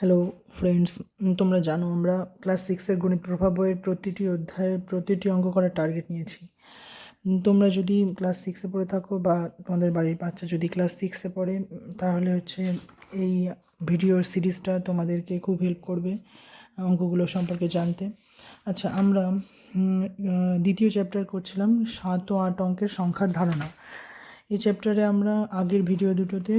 Hello friends, তোমরা জানো আমরা ক্লাস সিক্সের গণিত প্রভাব বইয়ের প্রতিটি অধ্যায়ের প্রতিটি অঙ্ক করার টার্গেট নিয়েছি। তোমরা যদি ক্লাস সিক্সে পড়ে থাকো বা তোমাদের বাড়ির বাচ্চা যদি ক্লাস সিক্সে পড়ে, তাহলে হচ্ছে এই ভিডিওর সিরিজটা তোমাদেরকে খুব হেল্প করবে অঙ্কগুলো সম্পর্কে জানতে। আচ্ছা, আমরা দ্বিতীয় চ্যাপ্টার করছিলাম 7 ও 8 অঙ্কের সংখ্যার ধারণা। এই চ্যাপ্টারে আমরা আগের ভিডিও দুটোতে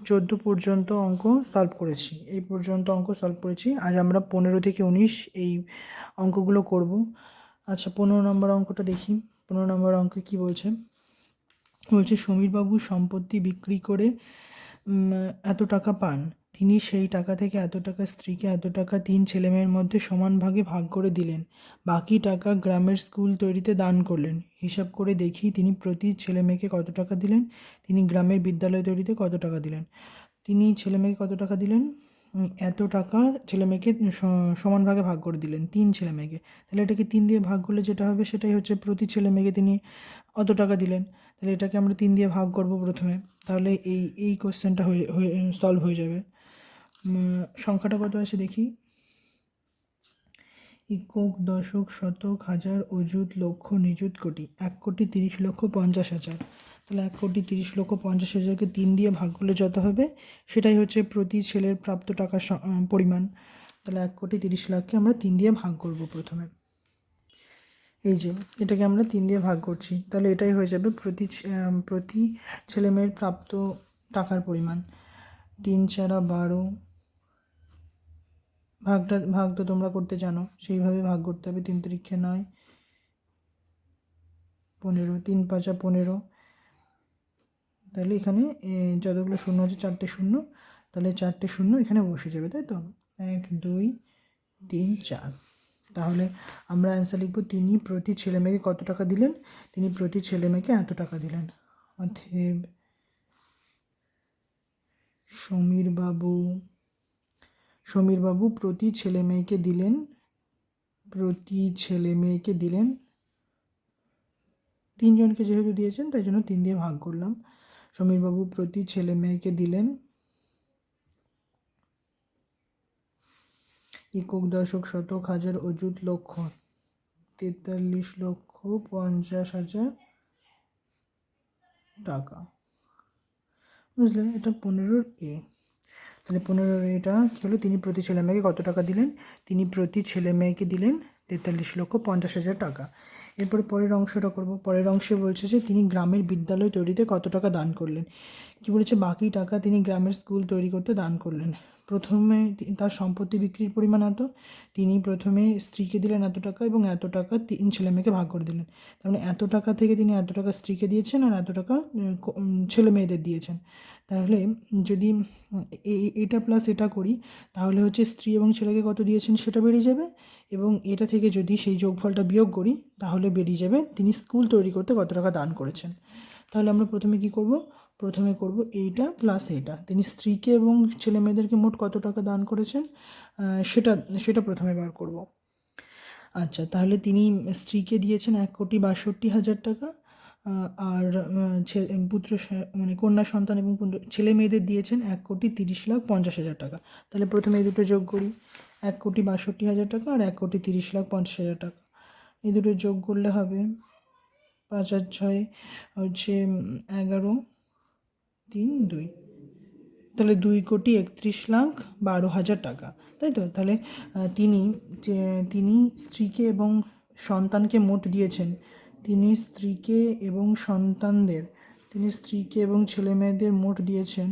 14 পর্যন্ত অঙ্ক সলভ করেছি। এই পর্যন্ত অঙ্ক সলভ করেছি। আজ আমরা 15 থেকে 19 এই অঙ্কগুলো করব। আচ্ছা, 15 নম্বর অঙ্কটা দেখি। 15 নম্বর অঙ্কে কি বলছে? সমীরবাবু সম্পত্তি বিক্রি করে এত টাকা পান। তিনি সেই টাকা থেকে এত টাকা স্ত্রীকে, এত টাকা 3 ছেলেমেয়ের মধ্যে সমান ভাগে ভাগ করে দিলেন। বাকি টাকা গ্রামের স্কুল তৈরিতে দান করলেন। হিসাব করে দেখি তিনি প্রতি ছেলেমেয়েকে কত টাকা দিলেন। তিনি গ্রামের বিদ্যালয় তৈরিতে কত টাকা দিলেন। তিনি ছেলেমেয়েকে কত টাকা দিলেন? এত টাকা ছেলেমেয়েকে সমান ভাগে ভাগ করে দিলেন 3 ছেলেমেয়েকে। তাহলে এটাকে 3 দিয়ে ভাগ করলে যেটা হবে সেটাই হচ্ছে প্রতি ছেলেমেয়েকে তিনি অত টাকা দিলেন। তাহলে এটাকে আমরা 3 দিয়ে ভাগ করব প্রথমে। তাহলে এই কোশ্চেনটা হয়ে সলভ হয়ে যাবে। সংখ্যাটা কত আছে দেখি। একক, দশক, শতক, হাজার, অযুত, লক্ষ, নিযুত, কোটি। 1,30,50,000। তাহলে 1,30,50,000কে 3 দিয়ে ভাগ করলে যত হবে সেটাই হচ্ছে প্রতি ছেলের প্রাপ্ত টাকার পরিমাণ। তাহলে 1,30,00,000কে আমরা 3 দিয়ে ভাগ করব প্রথমে। এই যে এটাকে আমরা 3 দিয়ে ভাগ করছি, তাহলে এটাই হয়ে যাবে প্রতি ছেলেমেয়ের প্রাপ্ত টাকার পরিমাণ। 3 4 12। ভাগ তো তোমরা করতে জানো, সেইভাবে ভাগ করতে হবে। 3 3 9, 15, 3 5 15। তাহলে এখানে যতগুলো শূন্য আছে 4টে শূন্য, তাহলে 4টে শূন্য এখানে বসে যাবে, তাই তো। 1 2 3 4। তাহলে আমরা অ্যান্সার লিখব, তিনি প্রতি ছেলেমেয়েকে কত টাকা দিলেন। তিনি প্রতি ছেলেমেয়েকে এত টাকা দিলেন। অতএব সমীরবাবু প্রতি ছেলেমেয়েকে দিলেন 3 জনকে যেহেতু দিয়েছেন তাই জন্য 3 দিয়ে ভাগ করলাম। সমীরবাবু প্রতি ছেলেমেয়েকে দিলেন একক, দশক, শতক, হাজার, অযুত, লক্ষ। 43,50,000 টাকা। বুঝলে, এটা 15 এ। তাহলে 15 এটা কী হলো? তিনি প্রতি ছেলে মেয়েকে কত টাকা দিলেন? তিনি প্রতি ছেলে মেয়েকে দিলেন 43,50,000 টাকা। এরপরে পরের অংশটা করব। পরের অংশে বলছে যে তিনি গ্রামের বিদ্যালয় তৈরিতে কত টাকা দান করলেন। কি বলেছে? বাকি টাকা তিনি গ্রামের স্কুল তৈরি করতে দান করলেন। প্রথমে তার সম্পত্তি বিক্রির পরিমাণ এত, তিনি প্রথমে স্ত্রীকে দিলেন এত টাকা এবং এত টাকা 3 ছেলে মেয়েকে ভাগ করে দিলেন। তার মানে এত টাকা থেকে তিনি এত টাকা স্ত্রীকে দিয়েছেন আর এত টাকা ছেলে মেয়েদের দিয়েছেন। তাহলে যদি এটা প্লাস এটা করি, তাহলে হচ্ছে স্ত্রী এবং ছেলেকে কত দিয়েছেন সেটা বেরিয়ে যাবে, এবং এটা থেকে যদি সেই যোগফলটা বিয়োগ করি তাহলে বেরিয়ে যাবে তিনি স্কুল তৈরি করতে কত টাকা দান করেছেন। তাহলে আমরা প্রথমে কি করব? প্রথমে করব এইটা প্লাস এইটা। তিনি স্ত্রীকে এবং ছেলে মেয়েদেরকে মোট কত টাকা দান করেছেন সেটা প্রথমে বার করব। আচ্ছা, তাহলে তিনি স্ত্রীকে দিয়েছেন 1,62,000 টাকা, আর পুত্র মানে কন্যা সন্তান এবং ছেলে মেয়েদের দিয়েছেন 1,30,50,000 টাকা। তাহলে প্রথমে এই দুটো যোগ করি, 1,62,000 টাকা আর 1,30,50,000 টাকা। এই দুটো যোগ করলে হবে 5 আর 6 হচ্ছে 11, 3 2। তাহলে 2,31,12,000 টাকা, তাই তো। তাহলে তিনি স্ত্রীকে এবং সন্তানকে মোট দিয়েছেন, তিনি স্ত্রীকে এবং ছেলে মেয়েদের মোট দিয়েছেন,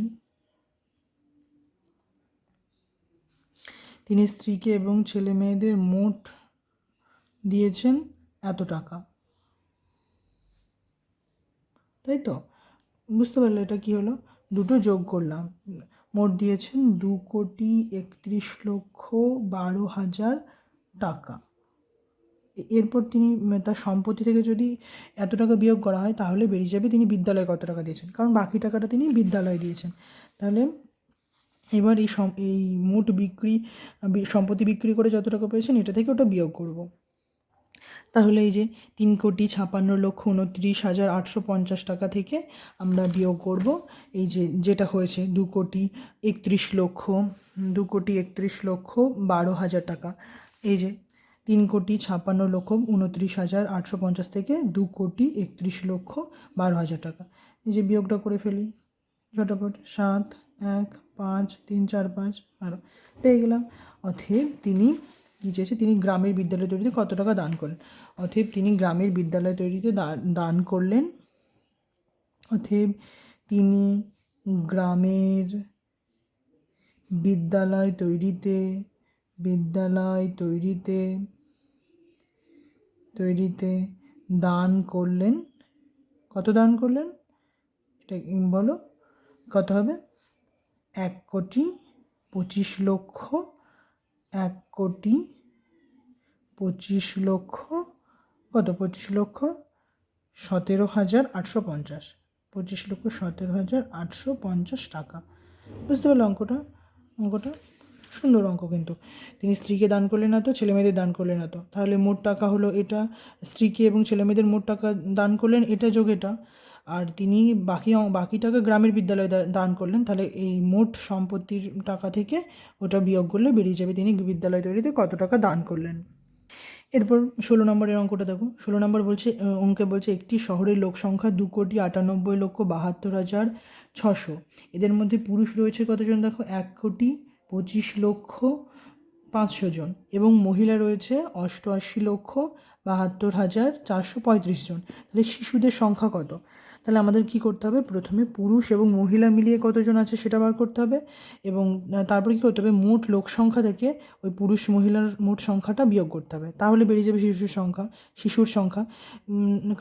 তিনি স্ত্রীকে এবং ছেলে মেয়েদের মোট দিয়েছেন এত টাকা, তাই তো। বুঝতে পারলে এটা কি হলো? দুটো যোগ করলাম, মোট দিয়েছেন 2,31,12,000 টাকা। এরপর তিনি তার সম্পত্তি থেকে যদি এত টাকা বিয়োগ করা হয় তাহলে বেরিয়ে যাবে তিনি বিদ্যালয়ে কত টাকা দিয়েছেন, কারণ বাকি টাকাটা তিনি বিদ্যালয়ে দিয়েছেন। তাহলে এবার এই মোট সম্পত্তি বিক্রি করে যত টাকা পেয়েছেন এটা থেকে ওটা বিয়োগ করব। তাহলে এই যে 3,56,29,850 টাকা থেকে আমরা বিয়োগ করব এই যে যেটা হয়েছে 2,31,12,12,12,12 টাকা। এই যে 3,56,29,850 থেকে 2,31,12,12 টাকা। এই যে বিয়োগটা করে ফেলি ঝটাপট, 7, 1, 5, 3, 4, 5, 12 পেয়ে গেলাম। অতএব তিনি কী চেয়েছে, তিনি গ্রামের বিদ্যালয় তৈরিতে কত টাকা দান করলেন। অতএব তিনি গ্রামের বিদ্যালয় তৈরিতে দান করলেন। অতএব তিনি গ্রামের বিদ্যালয় তৈরিতে দান করলেন। কত দান করলেন এটা বলো, কত হবে? 1,25,00,000, 1,25,00,000 কত? 25,17,850, 25,17,850 টাকা। বুঝতে পারলে অঙ্কটা? সুন্দর অঙ্ক কিন্তু। তিনি স্ত্রীকে দান করলেন এত, ছেলেমেয়েদের দান করলেন এত, তাহলে মোট টাকা হলো এটা। স্ত্রীকে এবং ছেলেমেয়েদের মোট টাকা দান করলেন এটা যোগ এটা, আর তিনি বাকি টাকা গ্রামের বিদ্যালয়ে দান করলেন। তাহলে এই মোট সম্পত্তির টাকা থেকে ওটা বিয়োগ করলে বেরিয়ে যাবে তিনি বিদ্যালয় তৈরিতে কত টাকা দান করলেন। এরপর 16 নম্বরের অঙ্কটা দেখো। 16 নম্বর বলছে, অঙ্কে বলছে একটি শহরের লোক সংখ্যা 2,98,72,600। এদের মধ্যে পুরুষ রয়েছে কতজন দেখো? 1,25,05,000 জন, এবং মহিলা রয়েছে 88,72,435 জন। তাহলে শিশুদের সংখ্যা কত? তাহলে আমাদের কি করতে হবে, প্রথমে পুরুষ এবং মহিলা মিলিয়ে কতজন আছে সেটা বার করতে হবে, এবং তারপরে কী করতে হবে, মোট লোক সংখ্যা থেকে ওই পুরুষ মহিলার মোট সংখ্যাটা বিয়োগ করতে হবে, তাহলে বেরিয়ে যাবে শিশুর সংখ্যা।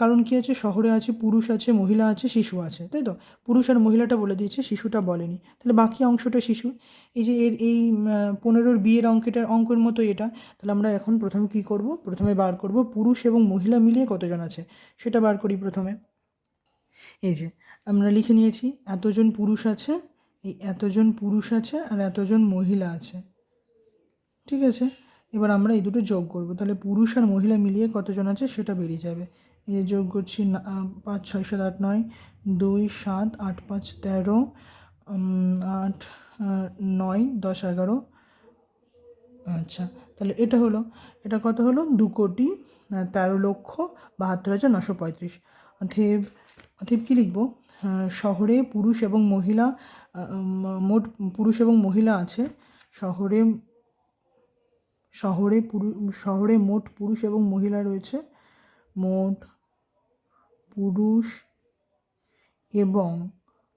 কারণ কী আছে, শহরে আছে, পুরুষ আছে, মহিলা আছে, শিশু আছে, তাই তো? পুরুষ আর মহিলাটা বলে দিয়েছে, শিশুটা বলেনি, তাহলে বাকি অংশটা শিশু। এই যে এই 15 বিয়ের অঙ্কের মতো এটা। তাহলে আমরা এখন প্রথমে কী করব, প্রথমে বার করব পুরুষ এবং মহিলা মিলিয়ে কতজন আছে সেটা বার করি প্রথমে। এই যে আমরা লিখে নিয়েছি এতজন পুরুষ আছে, এই এতজন পুরুষ আছে আর এতজন মহিলা আছে, ঠিক আছে? এবার আমরা এই দুটো যোগ করব, তাহলে পুরুষ আর মহিলা মিলিয়ে কতজন আছে সেটা বেরিয়ে যাবে। এই যে যোগ করছি, 5, 6, 7, 8, 9, 2, 7, 8, 5, 13, 8, 9, 10, 11। আচ্ছা, তাহলে এটা হলো, এটা কত হলো? 2,13,72,935। অতএব কী লিখব, শহরে পুরুষ এবং মহিলা, মোট পুরুষ এবং মহিলা আছে, শহরে মোট পুরুষ এবং মহিলা রয়েছে, মোট পুরুষ এবং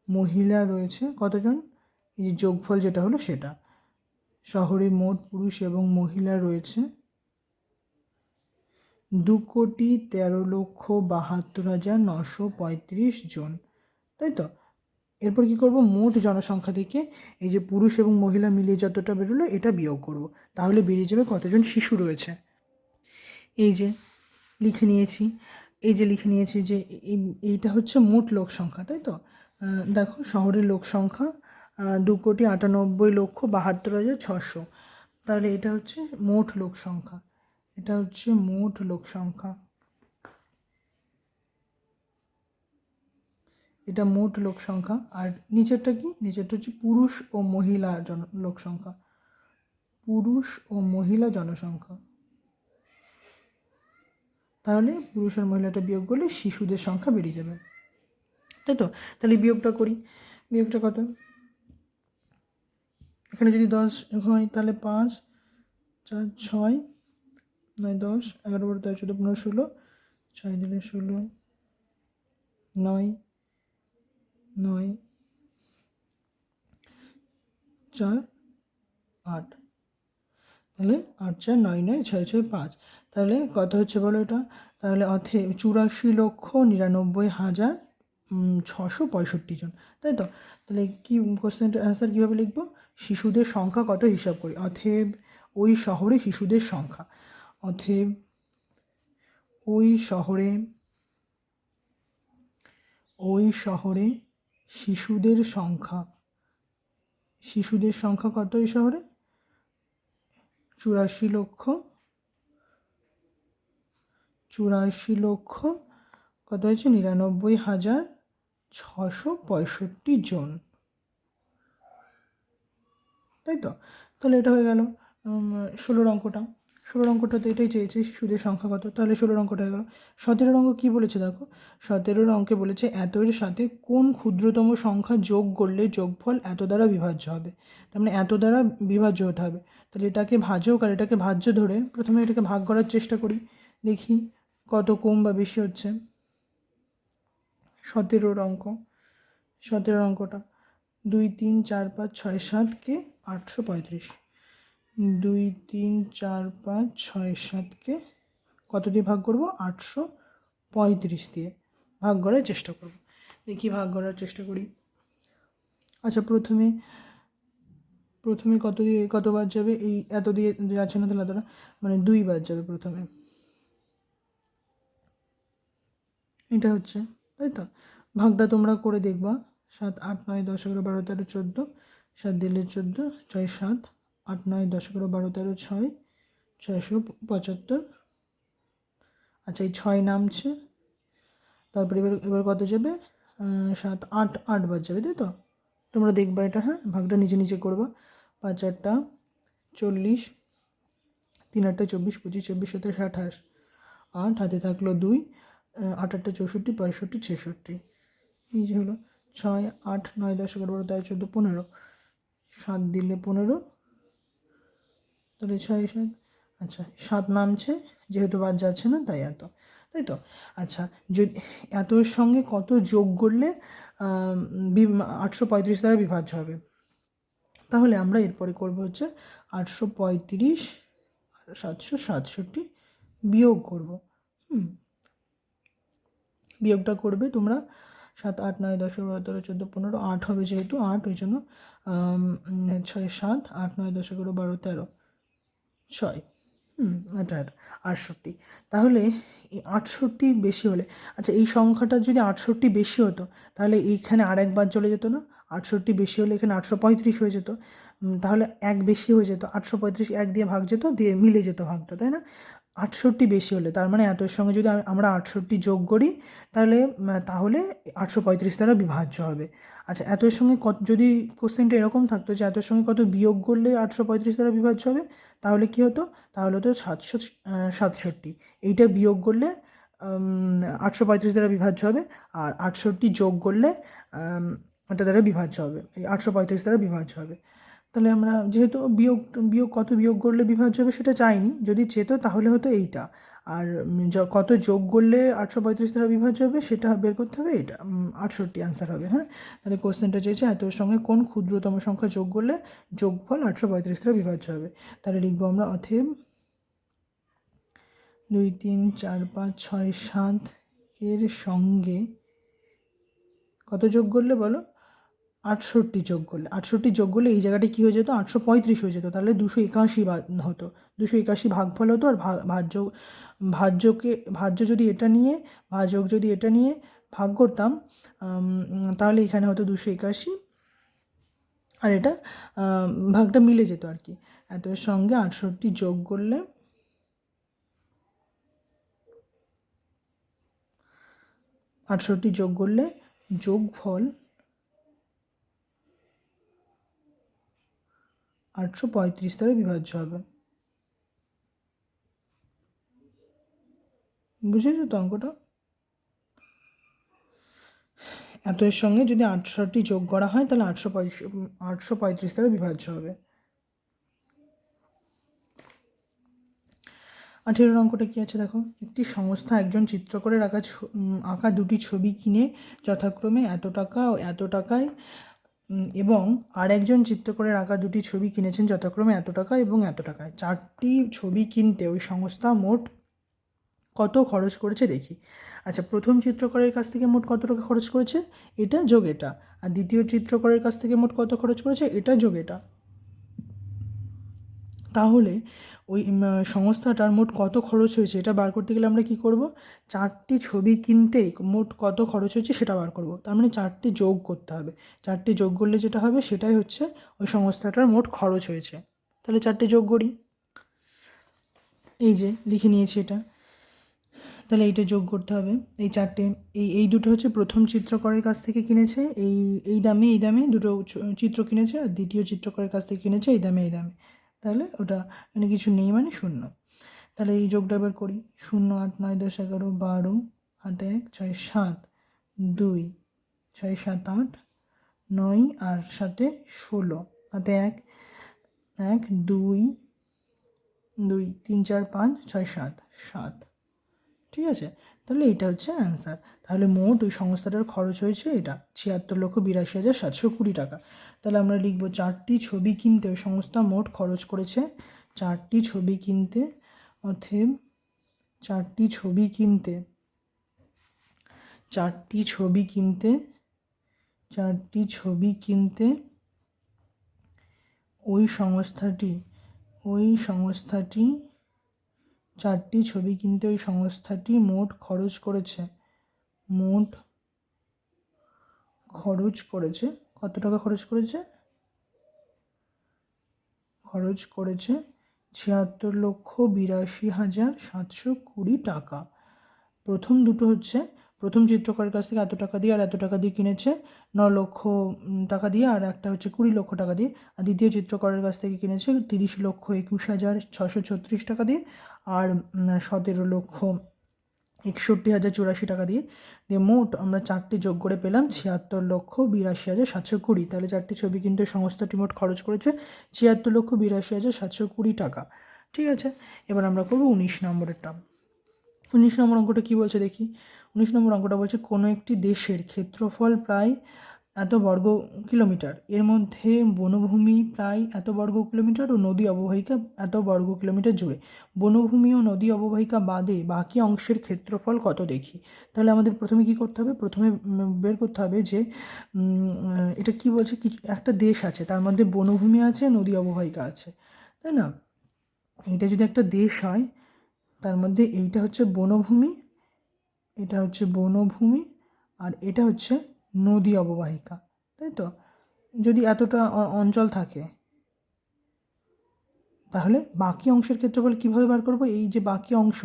মহিলা রয়েছে কতজন? এই যে যোগফল যেটা হলো সেটা, শহরে মোট পুরুষ এবং মহিলা রয়েছে 2,13,72,935 জন, তাই তো? এরপর কী করব, মোট জনসংখ্যা থেকে এই যে পুরুষ এবং মহিলা মিলিয়ে যতটা বেরোলো এটা বিয়োগ করব, তাহলে বেরিয়ে যাবে কতজন শিশু রয়েছে। এই যে লিখে নিয়েছি যে এইটা হচ্ছে মোট লোক সংখ্যা, তাই তো? দেখো শহরের লোক সংখ্যা 2,98,72,600, তাহলে এটা হচ্ছে মোট লোক সংখ্যা, এটা মোট লোক সংখ্যা। আর নিচেরটা কি? নিচেরটা হচ্ছে পুরুষ ও মহিলা লোক সংখ্যা, পুরুষ ও মহিলা জনসংখ্যা। তাহলে পুরুষ আর মহিলাটা বিয়োগ করলে শিশুদের সংখ্যা বেরিয়ে যাবে, তাই তো? তাহলে বিয়োগটা করি, বিয়োগটা কত? এখানে যদি 10 হয় তাহলে 5, 4, 6, 9, 10, 11, 12, 13, 14, 15, 16, 6 দিলে 16, 9, 9, 4, 8, তাহলে 8, 4, 9, 9, 6, 6, 5, তাহলে কত হচ্ছে বলো এটা? তাহলে 84,99,665 জন, তাই তো? তাহলে কি কোশ্চেনটার অ্যান্সার কীভাবে লিখব? শিশুদের সংখ্যা কত হিসাব করি, অতএব ওই শহরে শিশুদের সংখ্যা, অতএব ওই শহরে শিশুদের সংখ্যা কত ওই শহরে? 84,99,665 84,00,000 কত হয়েছে 99,665 জন, তাই তো? তাহলে এটা হয়ে গেল 16 অঙ্কটা। 16 অঙ্কটা তো এটাই চেয়েছে সুদের সংখ্যা কত, তাহলে 16 অঙ্কটা হয়ে গেল। 17 অঙ্ক কী বলেছে দেখো, 17 অঙ্কে বলেছে এতর সাথে কোন ক্ষুদ্রতম সংখ্যা যোগ করলে যোগফল এত দ্বারা বিভাজ্য হবে। তার মানে এত দ্বারা বিভাজ্য হতে হবে। তাহলে এটাকে ভাজক আর এটাকে ভাজ্য ধরে প্রথমে এটাকে ভাগ করার চেষ্টা করি, দেখি কত কম বা বেশি হচ্ছে। 17 অঙ্ক, 17 অঙ্কটা 2 3 4 5 6 7কে 835, 2 3 4 5 6 7কে কত দিয়ে ভাগ করব, 835 দিয়ে ভাগ করার চেষ্টা করব। দেখি ভাগ করার চেষ্টা করি। আচ্ছা প্রথমে কত দিয়ে কত বাদ যাবে, এই এত দিয়ে যাচ্ছে না, তাহলে এতটা মানে 2 বাদ যাবে প্রথমে, এটা হচ্ছে, তাই তো? ভাগটা তোমরা করে দেখবা, 7 8 9 10 11 12 13 14, 7 দিলে 14, 6 7 8 9 10 11 12 13 6 675। আচ্ছা এই 6 নামছে, তারপরে এবার কত যাবে, 7 8 8 বাদ যাবে, তাই তো? তোমরা দেখবা এটা, হ্যাঁ ভাগটা নিজে নিজে করবা। 5 8 40, 3 8 24 25 26 27 28, 8 হাতে থাকলো 2, 8 8 64 65 66, এই যে হলো 6 8 9 10 11 12 13 14 15, 7 দিলে 15, তাহলে 6 7, আচ্ছা 7 নামছে যেহেতু বাদ যাচ্ছে না তাই এত, তাই তো? আচ্ছা যদি এতর সঙ্গে কত যোগ করলে 835 দ্বারা বিভাজ্য হবে, তাহলে আমরা এরপরে করব হচ্ছে 835 767 বিয়োগ করব। বিয়োগটা করবে তোমরা, 7 8 9 10 11 12 14 15, 8 হবে যেহেতু 8, ওই জন্য 6 7 8 9 10 11 12 13 6, এটা 68। তাহলে এই 68 বেশি হলে, আচ্ছা এই সংখ্যাটা যদি 68 বেশি হতো তাহলে এইখানে আর একবার চলে যেত না, 68 বেশি হলে এখানে 835 হয়ে যেত, তাহলে এক বেশি হয়ে যেত, 835 এক দিয়ে ভাগ যেত, দিয়ে মিলে যেত ভাগটা, তাই না? 68 বেশি হলে তার মানে এতর সঙ্গে যদি আমরা 68 যোগ করি তাহলে 835 দ্বারা বিভাজ্য হবে। আচ্ছা এতর সঙ্গে কত, যদি কোশ্চেনটা এরকম থাকতো যে এতর সঙ্গে কত বিয়োগ করলে 835 দ্বারা বিভাজ্য হবে, তাহলে কী হতো, তাহলে হতো 767, এইটা বিয়োগ করলে 835 দ্বারা বিভাজ্য হবে, আর 68 যোগ করলে ওটা দ্বারা বিভাজ্য হবে, এই 835 দ্বারা বিভাজ্য হবে। তাহলে আমরা যেহেতু বিয়োগ কত বিয়োগ করলে বিভাজ্য হবে সেটা চাইনি, যদি চেত তাহলে হতো এইটা, আর কত যোগ করলে 835 দ্বারা বিভাজ্য হবে সেটা বের করতে হবে, এটা 68 আনসার হবে। হ্যাঁ তাহলে কোশ্চেনটা চেয়েছে এতর সঙ্গে কোন ক্ষুদ্রতম সংখ্যা যোগ করলে যোগফল 835 দ্বারা বিভাজ্য হবে। তাহলে লিখবো আমরা অতএব 2 3 4 5 6 7 এর সঙ্গে কত যোগ করলে বলো, 68 যোগ করলে, 68 যোগ করলে এই জায়গাটা কী হয়ে যেত, 835 হয়ে যেত, তাহলে 281 হতো, 281 ভাগফল হতো, আর ভাজ্য যদি এটা নিয়ে, ভাজক যদি এটা নিয়ে ভাগ করতাম তাহলে এখানে হতো 281, আর এটা ভাগটা মিলে যেত আর কি। এতর সঙ্গে 68 যোগ করলে 68 যোগ করলে যোগফল 835 দ্বারা বিভাজ্য হবে। বুঝেছো তো অঙ্কটা? এত এর সঙ্গে যদি 68 যোগ করা হয় তাহলে 835 দ্বারা বিভাজ্য হবে। 18 অঙ্কটা কী আছে দেখো, একটি সংস্থা একজন চিত্রকরের আঁকা দুটি ছবি কিনে যথাক্রমে এত টাকা ও এত টাকায়, এবং আর একজন চিত্রকরের আঁকা দুটি ছবি কিনেছেন যথাক্রমে এত টাকা এবং এত টাকায়। 4টি ছবি কিনতে ওই সংস্থা মোট কত খরচ করেছে দেখি। আচ্ছা প্রথম চিত্রকরের কাছ থেকে মোট কত টাকা খরচ করেছে, এটা যোগ এটা, আর দ্বিতীয় চিত্রকরের কাছ থেকে মোট কত খরচ করেছে, এটা যোগ এটা। তাহলে ওই সংস্থাটার মোট কত খরচ হয়েছে এটা বার করতে গেলে আমরা কি করব, 4টি ছবি কিনতেই মোট কত খরচ হয়েছে সেটা বার করব, তার মানে 4টি যোগ করতে হবে, 4টি যোগ করলে যেটা হবে সেটাই হচ্ছে ওই সংস্থাটার মোট খরচ হয়েছে। তাহলে 4টি যোগ করি, এই যে লিখে নিয়েছি এটা। তাহলে এইটা যোগ করতে হবে। এই চারটে, এই দুটো হচ্ছে প্রথম চিত্রকরের কাছ থেকে কিনেছে এই দামে দুটো চিত্র কিনেছে, আর দ্বিতীয় চিত্রকরের কাছ থেকে কিনেছে এই দামে। তাহলে ওটা মানে কিছু নেই, মানে শূন্য। তাহলে এই যোগটা এবার করি। 0, 8, 9, 10, 11, 12, হাতে 1, 6, 7, 2, 6, 7, 8, 9 আর 7, 16, হাতে 1, 1, 2, 2, 3, 4, 5, 6, 7, 7। ঠিক আছে, তাহলে এইটা হচ্ছে অ্যান্সার। তাহলে মোট ওই সংস্থাটার খরচ হয়েছে এটা 76,82,720 টাকা। তাহলে আমরা লিখব 4টি ছবি কিনতে ওই সংস্থা মোট খরচ করেছে 4টি ছবি কিনতে, অতএব 4টি ছবি কিনতে 4টি ছবি কিনতে 4টি ছবি কিনতে ওই সংস্থাটি 4টি ছবি কিনতে ওই সংস্থাটি মোট খরচ করেছে কত টাকা খরচ করেছে? খরচ করেছে 76,82,720 টাকা। প্রথম দুটো হচ্ছে প্রথম চিত্রকরের কাছ থেকে এত টাকা দিয়ে আর এত টাকা দিয়ে কিনেছে 9 লক্ষ টাকা দিয়ে, আর একটা হচ্ছে 20 লক্ষ টাকা দিয়ে। আর দ্বিতীয় চিত্রকরের কাছ থেকে কিনেছে 30,21,636 টাকা দিয়ে, আর 17,61,084 টাকা দিয়ে। মোট আমরা 4টি যোগ করে পেলাম 76,82,720। তাহলে 4টি ছবি কিনতে সংস্থাটি মোট খরচ করেছে 76,82,720 টাকা। ঠিক আছে, এবার আমরা করবো 19 নম্বরেরটা। 19 নম্বর অঙ্কটা কী বলছে দেখি। 19 নম্বর অঙ্কটা বলছে কোনো একটি দেশের ক্ষেত্রফল প্রায় এত বর্গ কিলোমিটার, এর মধ্যে বনভূমি প্রায় এত বর্গ কিলোমিটার ও নদী অববাহিকা এত বর্গ কিলোমিটার জুড়ে। বনভূমি ও নদী অববাহিকা বাদে বাকি অংশের ক্ষেত্রফল কত দেখি। তাহলে আমাদের প্রথমে কী করতে হবে? প্রথমে বের করতে হবে যে এটা কি বলছে, কিছু একটা দেশ আছে, তার মধ্যে বনভূমি আছে, নদী অববাহিকা আছে, তাই না? এটা যদি একটা দেশ হয়, তার মধ্যে এইটা হচ্ছে বনভূমি, এটা হচ্ছে বনভূমি, আর এটা হচ্ছে নদী অববাহিকা, তাই তো? যদি এতটা অঞ্চল থাকে, তাহলে বাকি অংশের ক্ষেত্রফল কীভাবে বার করব? এই যে বাকি অংশ,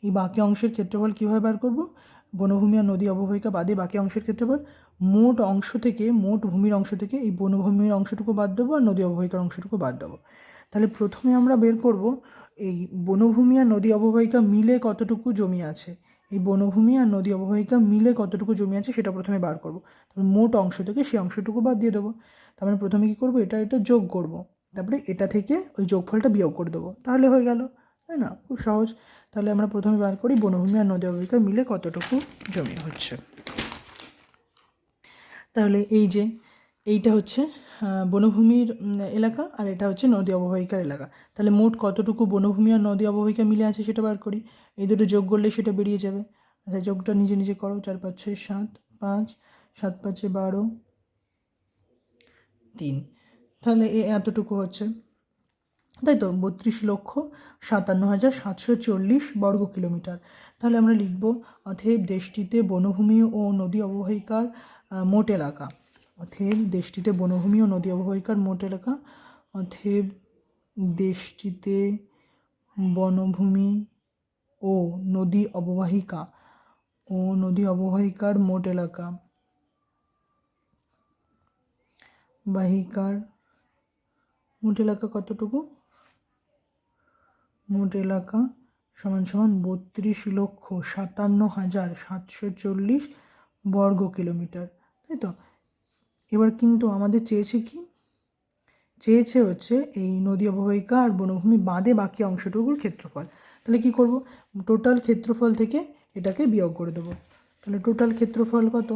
এই বাকি অংশের ক্ষেত্রফল কীভাবে বার করব? বনভূমি আর নদী অববাহিকা বাদে বাকি অংশের ক্ষেত্রফল, মোট ভূমির অংশ থেকে এই বনভূমির অংশটুকু বাদ দেবো আর নদী অববাহিকার অংশটুকু বাদ দেবো। তাহলে প্রথমে আমরা বের করব এই বনভূমি আর নদী অববাহিকা মিলে কতটুকু জমি আছে। এই বনভূমি আর নদী অববাহিকা মিলে কতটুকু জমি আছে সেটা প্রথমে বার করব। তারপর মোট অংশ থেকে সেই অংশটুকু বাদ দিয়ে দেবো। তারপরে প্রথমে কী করবো, এটা যোগ করব, তারপরে এটা থেকে ওই যোগফলটা বিয়োগ করে দেবো, তাহলে হয়ে গেল, তাই না? খুব সহজ। তাহলে আমরা প্রথমে বার করি বনভূমি আর নদী অববাহিকা মিলে কতটুকু জমি হচ্ছে। তাহলে এইটা হচ্ছে বনভূমির এলাকা, আর এটা হচ্ছে নদী অববাহিকার এলাকা। তাহলে মোট কতটুকু বনভূমি আর নদী অববাহিকা মিলে আছে সেটা বার করি। এই দুটো যোগ করলে সেটা বেরিয়ে যাবে। আচ্ছা, যোগটা নিজে নিজে করো। 4, 5, 6, 7, 5, 7, 5, 12, 3। তাহলে এতটুকু হচ্ছে, তাই তো? 32,57,740 বর্গ কিলোমিটার। তাহলে আমরা লিখব অতএব দেশটিতে বনভূমি ও নদী অববাহিকার মোট এলাকা। অতএব দেশটিতে বনভূমি ও নদী অববাহিকার মোট এলাকা। অতএব দেশটিতে বনভূমি ও নদী অববাহিকার মোট এলাকা কতটুকু? মোট এলাকা সমান 32,57,740 বর্গ কিলোমিটার, তাই তো? এবার কিন্তু আমাদের চেয়েছে হচ্ছে এই নদী অববাহিকা আর বনভূমি বাদে বাকি অংশটুকুর ক্ষেত্রফল। তাহলে কি করব? টোটাল ক্ষেত্রফল থেকে এটাকে বিয়োগ করে দেবো। তাহলে টোটাল ক্ষেত্রফল কত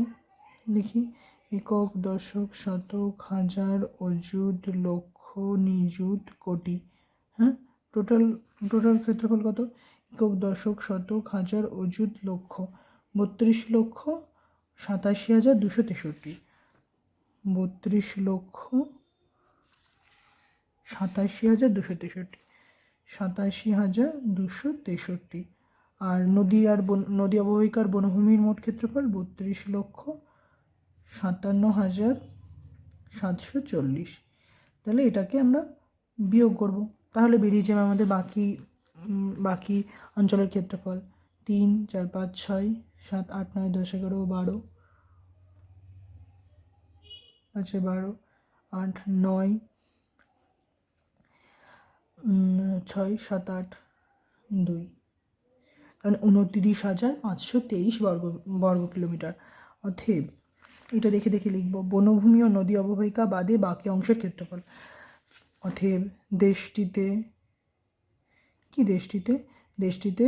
লিখি। একক, দশক, শতক, হাজার, অযুত, লক্ষ, নিযুত, কোটি। হ্যাঁ, টোটাল ক্ষেত্রফল কত? একক, দশক, শতক, হাজার, অযুত, লক্ষ। 32,87,263। 32,87,263। 87,263। আর নদী অববাহিকার বনভূমির মোট ক্ষেত্রফল 32,57,740। তাহলে এটাকে আমরা বিয়োগ করব, তাহলে বেরিয়ে যাবে আমাদের বাকি অঞ্চলের ক্ষেত্রফল। 3 4 5 6 7 8 9 10 11 12 আছে 12 8 9 6 7 8 2 মানে 29,523 বর্গ কিলোমিটার। অতএব এটা দেখে দেখে লিখব, বনভূমি ও নদী অববাহিকা বাদে বাকি অংশের ক্ষেত্রফল। অতএব দেশটিতে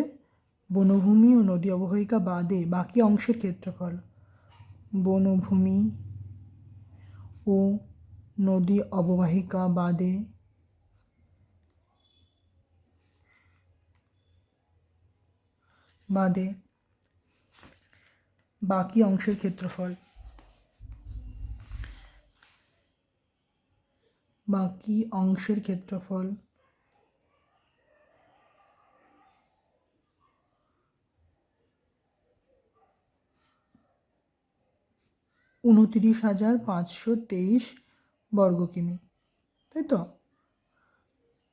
বনভূমি ও নদী অববাহিকা বাদে বাকি অংশের ক্ষেত্রফল, বনভূমি ও নদী অববাহিকা বাদে বাকি অংশের ক্ষেত্রফল, বাকি অংশের ক্ষেত্রফল 29,523 বর্গ কিমি, তাই তো?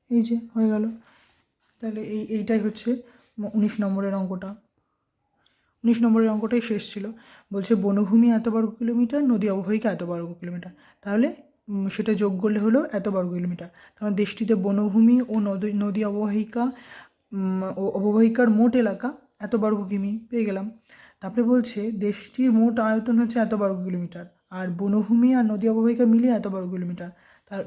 এই যে হয়ে গেল। তাহলে এইটাই হচ্ছে 19 নম্বরের অঙ্কটা। 19 নম্বরের অঙ্কটাই শেষ ছিল। বলছে বনভূমি এত বর্গ কিলোমিটার, নদী অববাহিকা এত বর্গ কিলোমিটার, তাহলে সেটা যোগ করলে হলো এত বর্গ কিলোমিটার। তাহলে দেশটিতে বনভূমি ও নদী অববাহিকার মোট এলাকা এত বর্গ কিমি পেয়ে গেলাম। তারপরে বলছে দেশটির মোট আয়তন হচ্ছে এত বর্গ কিলোমিটার, আর বনভূমি আর নদী অববাহিকা মিলিয়ে এত বর্গ কিলোমিটার।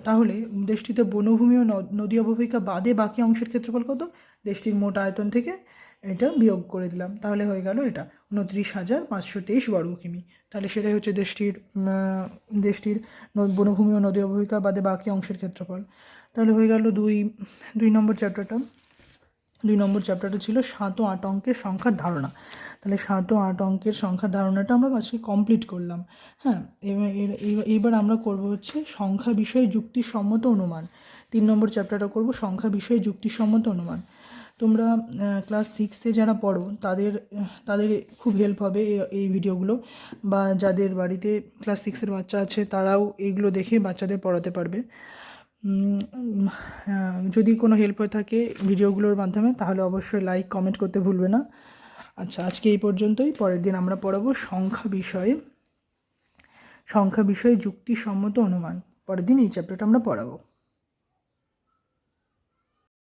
তাহলে দেশটিতে বনভূমি ও নদী অববাহিকা বাদে বাকি অংশের ক্ষেত্রফল কত? দেশটির মোট আয়তন থেকে এটা বিয়োগ করে দিলাম, তাহলে হয়ে গেল এটা 29,523 বর্গ কিমি। তাহলে সেটাই হচ্ছে দেশটির বনভূমি ও নদী অববাহিকা বাদে বাকি অংশের ক্ষেত্রফল। তাহলে হয়ে গেল দুই নম্বর চ্যাপ্টারটা। 2 নম্বর চ্যাপ্টারটা ছিল 7 ও 8 অঙ্কের সংখ্যার ধারণা। তাহলে 7 ও 8 অঙ্কের সংখ্যার ধারণাটা আমরা আজকে কমপ্লিট করলাম। হ্যাঁ, এইবার আমরা করব হচ্ছে সংখ্যা বিষয়ে যুক্তিসম্মত অনুমান। 3 নম্বর চ্যাপ্টারটা করব সংখ্যা বিষয়ে যুক্তিসম্মত অনুমান। তোমরা ক্লাস 6-এ যারা পড়ো তাদের খুব হেল্প হবে এই ভিডিওগুলো, বা যাদের বাড়িতে ক্লাস 6-এর বাচ্চা আছে তারাও এইগুলো দেখে বাচ্চাদের পড়াতে পারবে। যদি কোনো হেল্প হয়ে থাকে ভিডিওগুলোর মাধ্যমে তাহলে অবশ্যই লাইক কমেন্ট করতে ভুলবে না। আচ্ছা, আজকে এই পর্যন্তই। পরের দিন আমরা পড়াবো সংখ্যা বিষয়ে যুক্তিসম্মত অনুমান। পরের দিন এই চ্যাপ্টারটা আমরা পড়াবো।